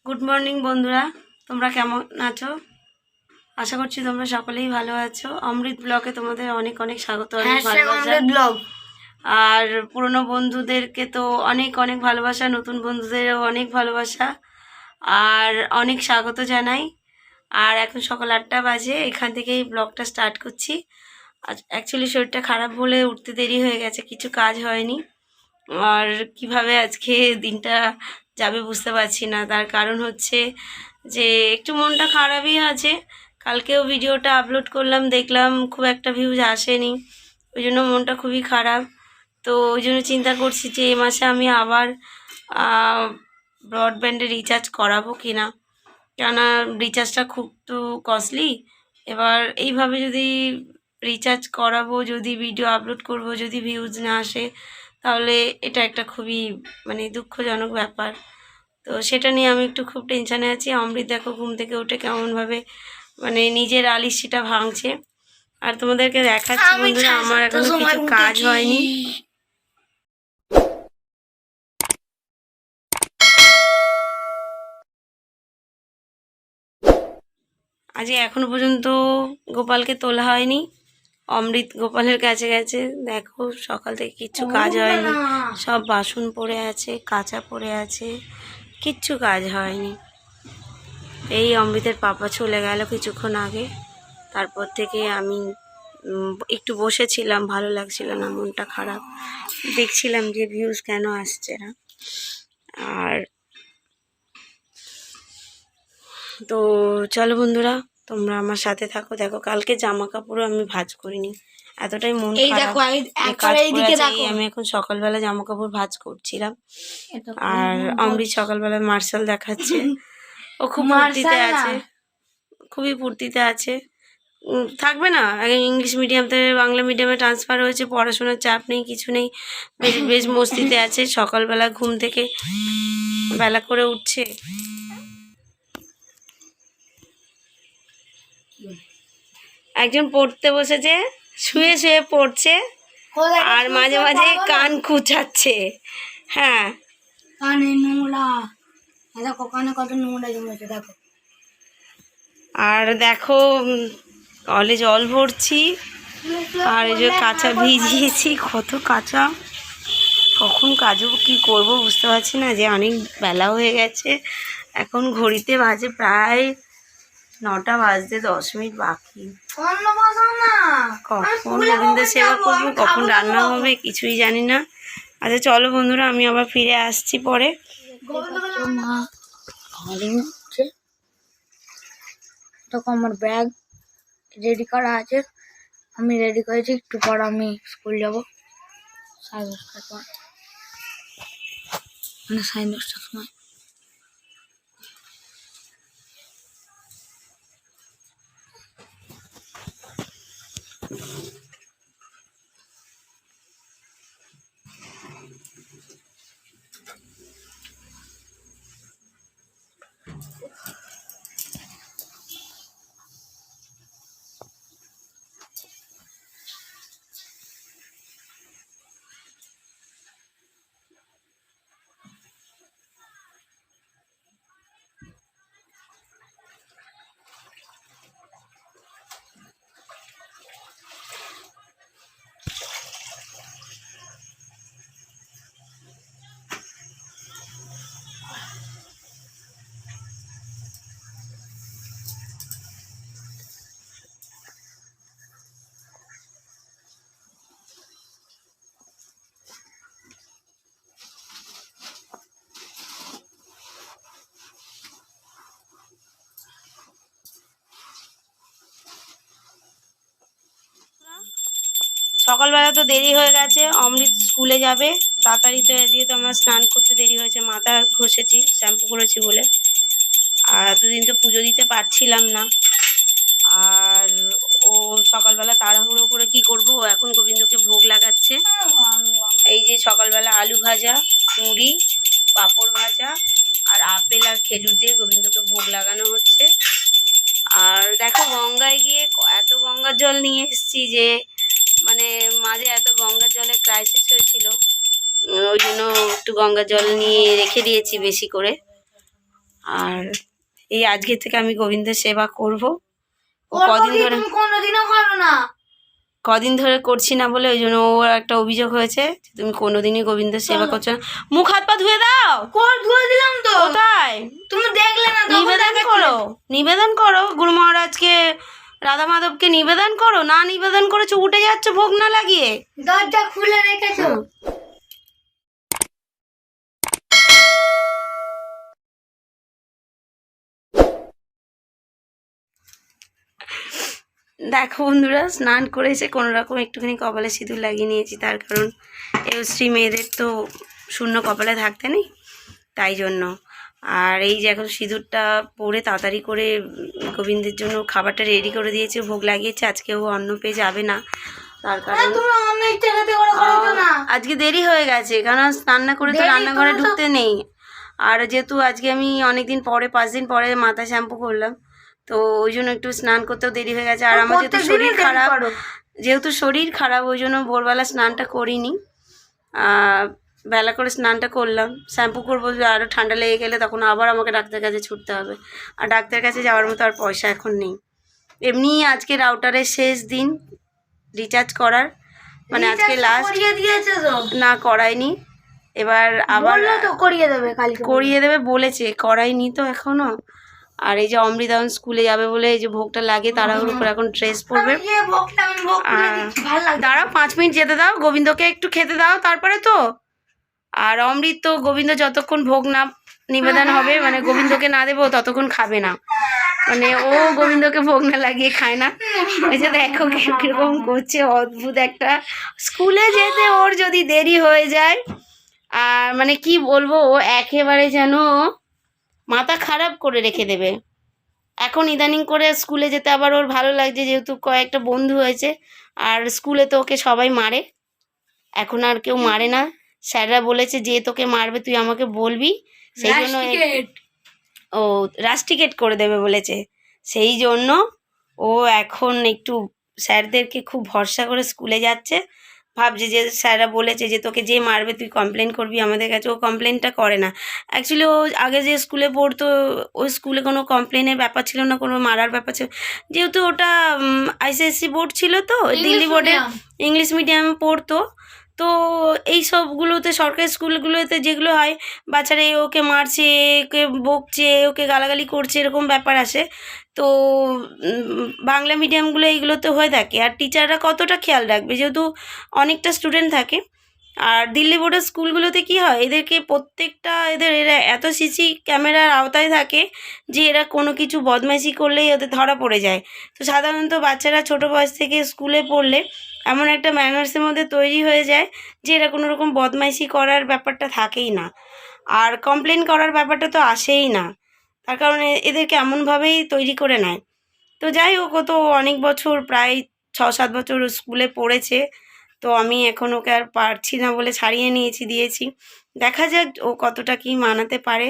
Good morning বন্ধুরা, তোমরা কেমন আছো? আশা করছি তোমরা সকলেই ভালো আছো। অমৃত ব্লগে তোমাদের অনেক অনেক স্বাগত, অনেক ভালোবাসা। ব্লগ আর পুরনো বন্ধুদেরকে তো অনেক অনেক ভালোবাসা, নতুন বন্ধুদেরও অনেক ভালোবাসা আর অনেক স্বাগত জানাই। আর এখন সকাল 8টা বাজে, এখান থেকেই ব্লগটা স্টার্ট করছি। আজ অ্যাকচুয়ালি শরীরটা খারাপ বলে উঠতে দেরি হয়ে গেছে, কিছু কাজ হয়নি। আর কিভাবে আজকে দিনটা যাবে বুঝতে পারছি না। তার কারণ হচ্ছে যে একটু মনটা খারাপই আছে। কালকেও ভিডিওটা আপলোড করলাম, দেখলাম খুব একটা ভিউজ আসেনি, ওই জন্য মনটা খুবই খারাপ। তো ওই জন্য চিন্তা করছি যে এই মাসে আমি আবার ব্রডব্যান্ডে রিচার্জ করাবো কি না, কেননা রিচার্জটা খুব তো কস্টলি। এবার এইভাবে যদি রিচার্জ করাবো, যদি ভিডিও আপলোড করব, যদি ভিউজ না আসে, তাহলে এটা একটা খুবই দুঃখজনক ব্যাপার। তো সেটা নিয়ে আমি একটু খুব টেনশানে আছি। অমৃত দেখো ঘুম থেকে উঠে কেমনভাবে নিজের আলিশিটা ভাঙছে। আর তোমাদেরকে দেখাচ্ছি বন্ধুরা, আমার এখনো কিছু কাজ হয়নি। আজকে এখনো পর্যন্ত গোপালকে তোলা হয়নি। অমৃত গোপালের কাছে গেছে। দেখো সকাল থেকে কিচ্ছু কাজ হয়নি, সব বাসন পড়ে আছে, কাঁচা পড়ে আছে, কিচ্ছু কাজ হয়নি। এই অমৃতের পাপা চলে গেল কিছুক্ষণ আগে, তারপর থেকে আমি একটু বসেছিলাম, ভালো লাগছিল না, মনটা খারাপ। দেখছিলাম যে ভিউজ কেন আসছে না। আর তো চলো বন্ধুরা, তোমরা আমার সাথে থাকো। দেখো কালকে জামা কাপড়ও আমি ভাঁজ করিনি, এতটাই মন খারাপ। আমি এখন সকালবেলা জামা কাপড় ভাঁজ করছিলাম। আর অমৃত সকালবেলা মার্শাল দেখাচ্ছে। ও খুব ফুর্তিতে আছে, খুবই ফুর্তিতে আছে। থাকবে না, ইংলিশ মিডিয়াম থেকে বাংলা মিডিয়ামে ট্রান্সফার হয়েছে, পড়াশোনার চাপ নেই, কিছু নেই, বেশ বেশ মস্তিতে আছে। সকালবেলা ঘুম থেকে বেলা করে উঠছে। একজন পড়তে বসেছে, শুয়ে শুয়ে পড়ছে, আর মাঝে মাঝে কান খুঁচাচ্ছে। হ্যাঁ, কানে নোংরা, দেখো কানে কত নোংরা জমেছে দেখো। আর দেখো কলে জল ভরছি, আর এই যে কাঁচা ভিজিয়েছি, কত কাঁচা, কখন কাজও কি করব বুঝতে পারছি না। যে অনেক বেলা হয়ে গেছে, এখন ঘড়িতে বাজে প্রায় 9টা বাজতে 10 মিনিট বাকি। কখন গোবিন্দ সেবা করবো, কখন রান্না হবে কিছুই জানি না। আচ্ছা চলো বন্ধুরা, আমি আবার ফিরে আসছি পরে। তখন আমার ব্যাগ রেডি করা আছে, আমি রেডি করেছি। একটু পর আমি স্কুল যাব, 10:30টার পর, 10:30টার সময়। সকালবেলা তো দেরি হয়ে গেছে, অমৃত স্কুলে যাবে তাড়াতাড়ি। তো যেহেতু আমার স্নান করতে দেরি হয়েছে, মাথা ঘষেছি শ্যাম্পু করেছি বলে, আর এতদিন তো পুজো দিতে পারছিলাম না। আর ও সকালবেলা তাড়াহুড়ো করে কি করব, ও এখন গোবিন্দকে ভোগ লাগাচ্ছে। এই যে সকালবেলা আলু ভাজা, মুড়ি, পাঁপড় ভাজা আর আপেল আর খেজুর দিয়ে গোবিন্দকে ভোগ লাগানো হচ্ছে। আর দেখো গঙ্গায় গিয়ে এত গঙ্গার জল নিয়ে এসেছি যে মাঝে এত গঙ্গার জলের ক্রাইসিস হয়েছিল, ওই জন্য একটু গঙ্গার জল নিয়ে রেখে দিয়েছি বেশি করে। আর এই আজকে থেকে আমি গোবিন্দের সেবা করব। ও করবো কদিন কি, ধরে তুমি কোনোদিনও করো না। কদিন ধরে করছি না বলে ওই জন্য ওর একটা অভিযোগ হয়েছে যে তুমি কোনোদিনই গোবিন্দের সেবা চলো। করছো না। মুখ হাত পা ধুয়ে দাও। ধুয়ে দিলাম তো। কোথায়? তুমি দেখলে না, তখন নিবেদন দেখাচ্ছিলে। করো, নিবেদন করো গুরু মহারাজকে, রাধা মাধবকে নিবেদন করো। না নিবেদন করেছো, উঠে যাচ্ছ ভোগ না লাগিয়ে। দরজা খুলে রেখেছো। দেখো বন্ধুরা, স্নান করে এসে কোনো রকম একটুখানি কপালে সিঁদুর লাগিয়ে নিয়েছি, তার কারণ এই স্ত্রী মেয়েদের তো শূন্য কপালে থাকতে নেই, তাই জন্য। আর এই যে এখন সিঁদুরটা পরে তাড়াতাড়ি করে গোবিন্দের জন্য খাবারটা রেডি করে দিয়েছে, ভোগ লাগিয়েছে। আজকে ও অন্ন পেয়ে যাবে না, তার কারণ আজকে দেরি হয়ে গেছে, কারণ স্নান না করে তো রান্নাঘরে ঢুকতে নেই। আর যেহেতু আজকে আমি অনেকদিন পরে 5 দিন পরে মাথা শ্যাম্পু করলাম, তো ওই জন্য একটু স্নান করতেও দেরি হয়ে গেছে। আর আমার যেহেতু শরীর খারাপ ওই জন্য ভোরবেলা স্নানটা করিনি, বেলা করে স্নানটা করলাম। শ্যাম্পু করবো, আরও ঠান্ডা লেগে গেলে তখন আবার আমাকে ডাক্তারের কাছে ছুটতে হবে, আর ডাক্তারের কাছে যাওয়ার মতো আর পয়সা এখন নেই। এমনি আজকে রাউটারের শেষ দিন রিচার্জ করার, মানে আজকে লাস্ট। না করায়নি, এবার আবার করিয়ে দেবে বলেছে, করায়নি তো এখনো। আর এই যে অমৃত এখন স্কুলে যাবে বলে এই যে ভোগটা লাগে, তাড়াহুড়ো করে এখন ড্রেস পরবে। দাঁড়াও 5 মিনিট যেতে দাও, গোবিন্দকে একটু খেতে দাও তারপরে তো। আর অমৃত তো গোবিন্দ যতক্ষণ ভোগ না নিবেদন হবে, মানে গোবিন্দকে না দেবো ততক্ষণ খাবে না, মানে ও গোবিন্দকে ভোগ না লাগিয়ে খায় না। ওই যে দেখো কিরকম করছে, অদ্ভুত একটা। স্কুলে যেতে ওর যদি দেরি হয়ে যায়, আর মানে কি বলবো, ও একেবারে যেন মাথা খারাপ করে রেখে দেবে। এখন ইদানিং করে স্কুলে যেতে আবার ওর ভালো লাগছে, যেহেতু কয়েকটা বন্ধু হয়েছে। আর স্কুলে তো ওকে সবাই মারে, এখন আর কেউ মারে না। স্যাররা বলেছে যে তোকে মারবে তুই আমাকে বলবি, সেই জন্য ও রাস্টিকেট করে দেবে বলেছে। সেই জন্য ও এখন একটু স্যারদেরকে খুব ভরসা করে স্কুলে যাচ্ছে, ভাবছে যে স্যাররা বলেছে যে তোকে যে মারবে তুই কমপ্লেন করবি আমাদের কাছে। ও কমপ্লেনটা করে না। অ্যাকচুয়ালি ও আগে যে স্কুলে পড়তো ওই স্কুলে কোনো কমপ্লেনের ব্যাপার ছিল না, কোনো মারার ব্যাপার ছিল, যেহেতু ওটা আইসিএসসি বোর্ড ছিল, তো দিল্লি বোর্ডে ইংলিশ মিডিয়ামে পড়তো। তো এই সবগুলোতে সরকারি স্কুলগুলোতে যেগুলো হয়, বাচ্চারা ওকে মারছে, ওকে বকছে, ওকে গালাগালি করছে, এরকম ব্যাপার আসে। তো বাংলা মিডিয়ামগুলো এইগুলোতে হয়ে থাকে, আর টিচাররা কতটা খেয়াল রাখবে, যেহেতু অনেকটা স্টুডেন্ট থাকে। আর দিল্লি বোর্ডের স্কুলগুলোতে কি হয়, এদেরকে প্রত্যেকটা এরা এত সিসি ক্যামেরার আওতায় থাকে যে এরা কোনো কিছু বদমাইশি করলেই ওদের ধরা পড়ে যায়। তো সাধারণত বাচ্চারা ছোটো বয়স থেকে স্কুলে পড়লে এমন একটা ম্যানার্সের মধ্যে তৈরি হয়ে যায় যে এরা কোনো রকম বদমাইশি করার ব্যাপারটা থাকেই না, আর কমপ্লেন করার ব্যাপারটা তো আসেই না, তার কারণে এদেরকে এমনভাবেই তৈরি করে নেয়। তো যাই হোক, ও তো অনেক বছর, প্রায় 6-7 বছর স্কুলে পড়েছে, তো আমি এখন ওকে আর পারছি না বলে ছাড়িয়ে দিয়েছি। দেখা যাক ও কতটা কি মানাতে পারে।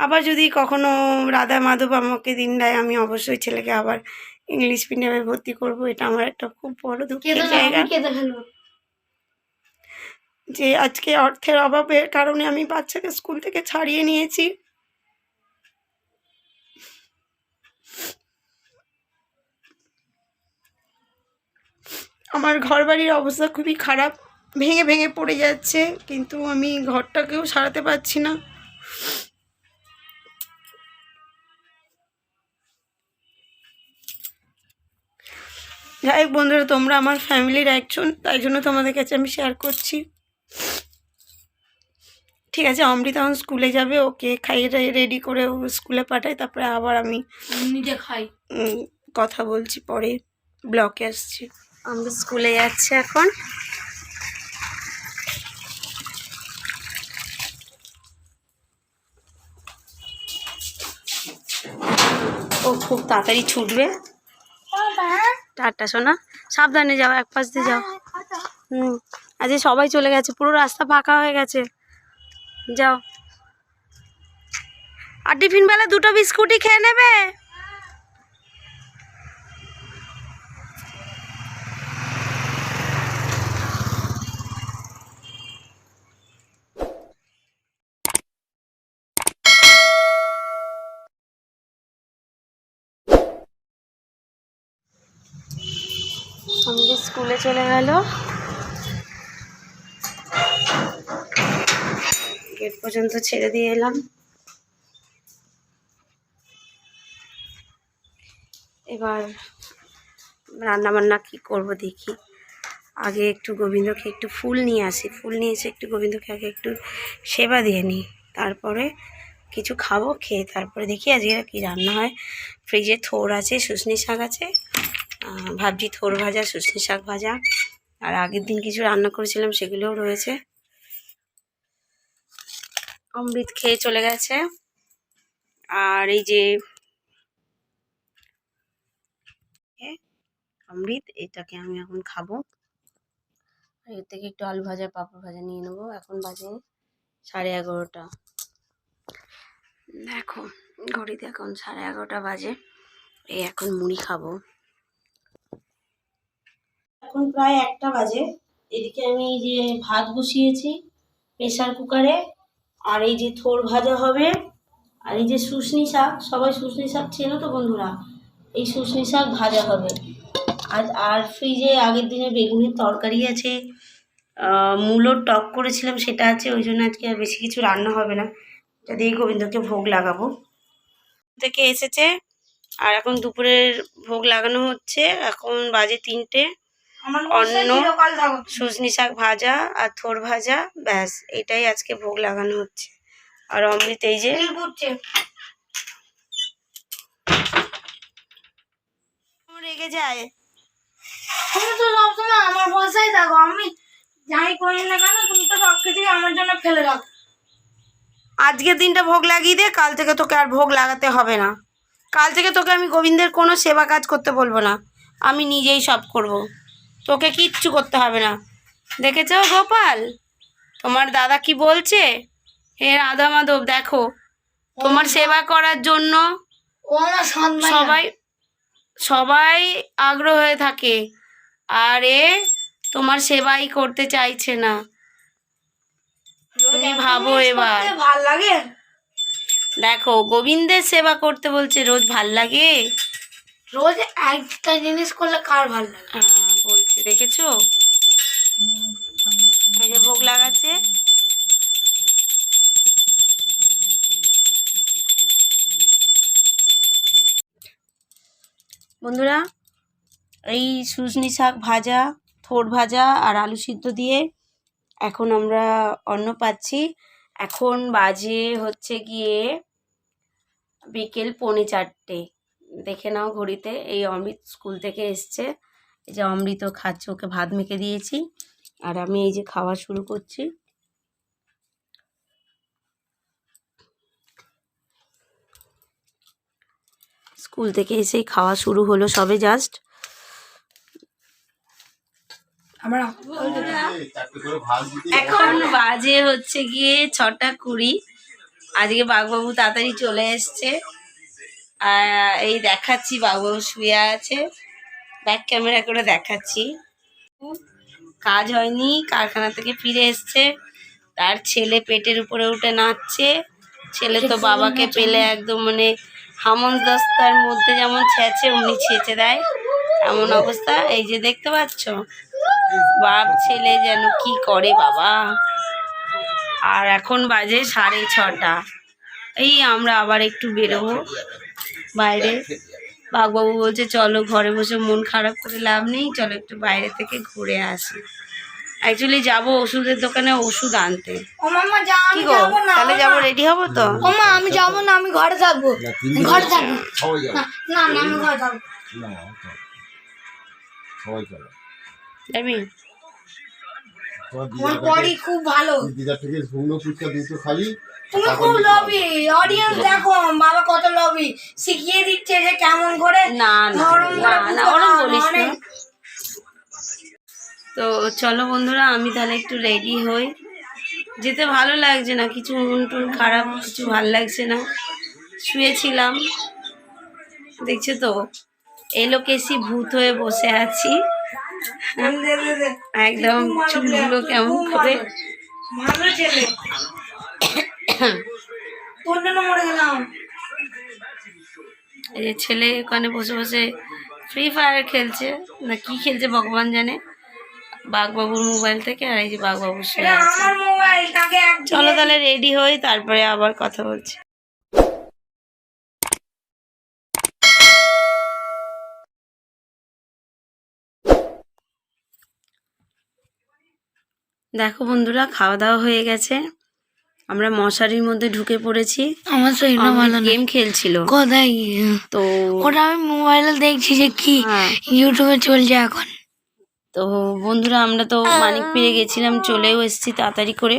আবার যদি কখনো রাধা মাধব আমাকে দিন দেয়, আমি অবশ্যই ছেলেকে আবার ইংলিশ মিডিয়ামে ভর্তি করব। এটা আমার একটা খুব বড় দুঃখের জায়গা, যে আজকে অর্থের অভাবের কারণে আমি বাচ্চাকে স্কুল থেকে ছাড়িয়ে নিয়েছি। আমার ঘরবাড়ির অবস্থা খুবই খারাপ, ভেঙে ভেঙে পড়ে যাচ্ছে, কিন্তু আমি ঘরটাকেও সারাতে পারছি না। যাই হোক বন্ধুরা, তোমরা আমার ফ্যামিলির একজন, তাই জন্য তোমাদের কাছে আমি শেয়ার করছি। ঠিক আছে, অমৃত এখন স্কুলে যাবে, ওকে খাইয়ে রেডি করে ও স্কুলে পাঠাই, তারপরে আবার আমি নিজে খাই। কথা বলছি পরে, ব্লকে আসছি। আমরা স্কুলে যাচ্ছি এখন। ও খুব তাড়াতাড়ি ছুটবে। টাটা সোনা, সাবধানে যাও, এক পাশ দিয়ে যাও। আজকে সবাই চলে গেছে, পুরো রাস্তা ফাঁকা হয়ে গেছে, যাও। আর টিফিন বেলা 2টো বিস্কুটই খেয়ে নেবে। আমাদের স্কুলে চলে গেল, গেট পর্যন্ত ছেড়ে দিয়ে এলাম। এবার রান্না বান্না কি করব দেখি। আগে একটু গোবিন্দকে একটু ফুল নিয়ে আসি, ফুল নিয়ে এসে একটু গোবিন্দকে আগে একটু সেবা দিয়ে নিই, তারপরে কিছু খাবো, খেয়ে তারপরে দেখি আজকে কি রান্না হয়। ফ্রিজে থোড় আছে, শুশনি শাক আছে, ভাবছি থোড় ভাজা, শুশনি শাক ভাজা, আর আগের দিন কিছু রান্না করেছিলাম সেগুলোও রয়েছে। অমৃত খেয়ে চলে গেছে, আর এই যে অমৃত, এটাকে আমি এখন খাবো। এর থেকে একটু আলু ভাজা পাঁপড় ভাজা নিয়ে নেবো। এখন বাজে 11:30। দেখো ঘড়িতে এখন 11:30 বাজে। এই এখন মুড়ি খাবো। এখন প্রায় 1টা বাজে। এদিকে আমি এই যে ভাত বসিয়েছি প্রেসার কুকারে, আর এই যে থোড় ভাজা হবে, আর এই যে শুশনি শাক, সবাই শুশনি শাক চেনো তো বন্ধুরা, এই শুশনি শাক ভাজা হবে। আর ফ্রিজে আগের দিনে বেগুনের তরকারি আছে, মূলোর টক করেছিলাম সেটা আছে, ওই জন্য আজকে আর বেশি কিছু রান্না হবে না। এটা দিয়ে গোবিন্দকে ভোগ লাগাবো। থেকে এসেছে আর এখন দুপুরের ভোগ লাগানো হচ্ছে। এখন বাজে 3টে। অন্ন, সজনি শাক ভাজা আর থোড় ভাজা, ব্যাস এটাই আজকে ভোগ লাগানো হচ্ছে। আর অমৃত এই যে রেগে যায়। তুমি তো সবসময় আমার বসাই থাকো, আমি যাই করি না কেন তুমি তো সবকিছু আমার জন্য ফেলে রাখো। আজকের দিনটা ভোগ লাগিয়ে দে, কাল থেকে তোকে আর ভোগ লাগাতে হবে না। কাল থেকে তোকে আমি গোবিন্দের কোনো সেবা কাজ করতে বলবো না, আমি নিজেই সব করব, তোকে কিচ্ছু করতে হবে না। দেখেছো গোপাল, তোমার দাদা কি বলছে? হে রাধা মাধব, দেখো তোমার সেবা করার জন্য সবাই সবাই আগ্রহ হয়ে থাকে, আর এ তোমার সেবাই করতে চাইছে না। তুমি ভাবো এবার, ভাল লাগে? দেখো গোবিন্দের সেবা করতে বলছে, রোজ ভাল লাগে? রোজ একটা জিনিস করলে কার ভাল লাগে? বলছে, দেখেছো এই যে ভোগ লাগাচ্ছে। বন্ধুরা, এই শুশনি শাক ভাজা, থোড় ভাজা আর আলু সিদ্ধ দিয়ে এখন আমরা অন্ন পাচ্ছি। এখন বাজে হচ্ছে গিয়ে বিকেল 3:45। দেখে নাও ঘড়িতে। এই অমৃত স্কুল থেকে এসছে, এই যে অমৃতও খাচ্ছে, ওকে ভাত মেখে দিয়েছি, আর আমি এই যে খাওয়া শুরু করছি। স্কুল থেকে এসেই খাওয়া শুরু হলো সবে জাস্ট। এখন বাজে হচ্ছে গিয়ে 6:20। আজকে বাঘবাবু তাড়াতাড়ি চলে এসছে। এই দেখাচ্ছি, বাঘবাবু শুয়ে আছে, ব্যাক ক্যামেরা করে দেখাচ্ছি। কাজ হয়নি, কারখানা থেকে ফিরে এসছে, তার ছেলে পেটের উপরে উঠে নাচছে। ছেলে তো বাবাকে পেলে একদম মানে হামনদস্তার মধ্যে যেমন ছেঁচে অমনি ছেঁচে দেয়, এমন অবস্থা। এই যে দেখতে পাচ্ছ, বাপ ছেলে যেন কি করে বাবা। আর এখন বাজে 6:30। এই আমরা আবার একটু বেরোবো বাইরে। বাঘবাবু বলছে চলো, ঘরে বসে মন খারাপ করে লাভ নেই, চলো একটু বাইরে থেকে ঘুরে আসি। অ্যাকচুয়ালি যাবো ওষুধের দোকানে ওষুধ আনতে। কি গো, তাহলে যাবো, রেডি হবো তো? আমি যাবো না, আমি ঘরে থাকবো। ঘরে থাকবো না, আমি ঘরে থাকবো। যাবি? আমার বডি খুব ভালো। দিদা থেকে শুকনো ফুচকা দুটো খালি। তুমি খুব লবি, অডিয়েন্স দেখো বাবা কত লবি, শিখিয়ে দিচ্ছে যে কেমন করে। না না না, ওরম বলিস না। তো চলো বন্ধুরা, আমি তাহলে একটু রেডি হই। যেতে ভালো লাগছে না, কিছু মন টুন খারাপ, কিছু ভালো লাগছে না। শুয়েছিলাম, দেখছো তো এলোকেশি ভূত হয়ে বসে আছি, একদম চুলগুলো কেমন করে। ভালো ছেলে, তোর জন্য মরে গেলাম। এই যে ছেলে ওখানে বসে বসে ফ্রি ফায়ার খেলছে না কি খেলছে ভগবান জানে, বাঘবাবুর মোবাইল থেকে। আর এই যে বাঘবাবু শুয়ে আছে। চলো তাহলে রেডি হই, তারপরে আবার কথা বলছি। দেখো বন্ধুরা, খাওয়া দাওয়া হয়ে গেছে, আমরা মশারির মধ্যে ঢুকে পড়েছি। আমার শরীরটা ভালো না। গেম খেলছিল কোথায়? তো ওটা আমি মোবাইলে দেখছি যে কি ইউটিউবে চলছে এখন। তো বন্ধুরা, আমরা তো মানিক পেয়ে গেছিলাম, চলেও এসেছি তাড়াতাড়ি করে।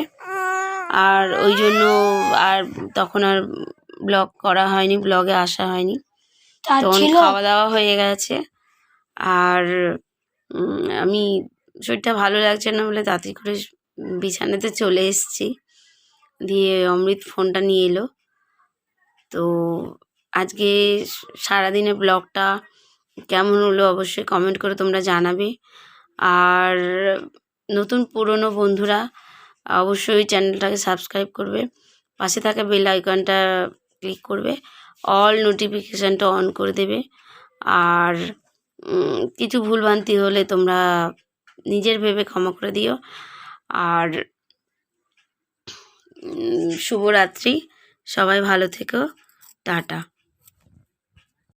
আর ওই জন্য আর তখন আর ব্লগ করা হয়নি, ব্লগে আসা হয়নি। তখন খাওয়া দাওয়া হয়ে গেছে। আর আমি শরীরটা ভালো লাগছে না বলে তাড়াতাড়ি করে বিছানাতে চলে এসেছি। দিয়ে অমৃত ফোনটা নিয়ে এলো। তো আজকে সারাদিনে ব্লগটা কেমন হলো অবশ্যই কমেন্ট করে তোমরা জানাবে। আর নতুন পুরনো বন্ধুরা অবশ্যই চ্যানেলটাকে সাবস্ক্রাইব করবে, পাশে থাকা বেল আইকনটা ক্লিক করবে, অল নোটিফিকেশানটা অন করে দেবে। আর কিছু ভুলভ্রান্তি হলে তোমরা নিজের ভেবে ক্ষমা করে দিও। আর শুভরাত্রি, সবাই ভালো থেকো, টাটা।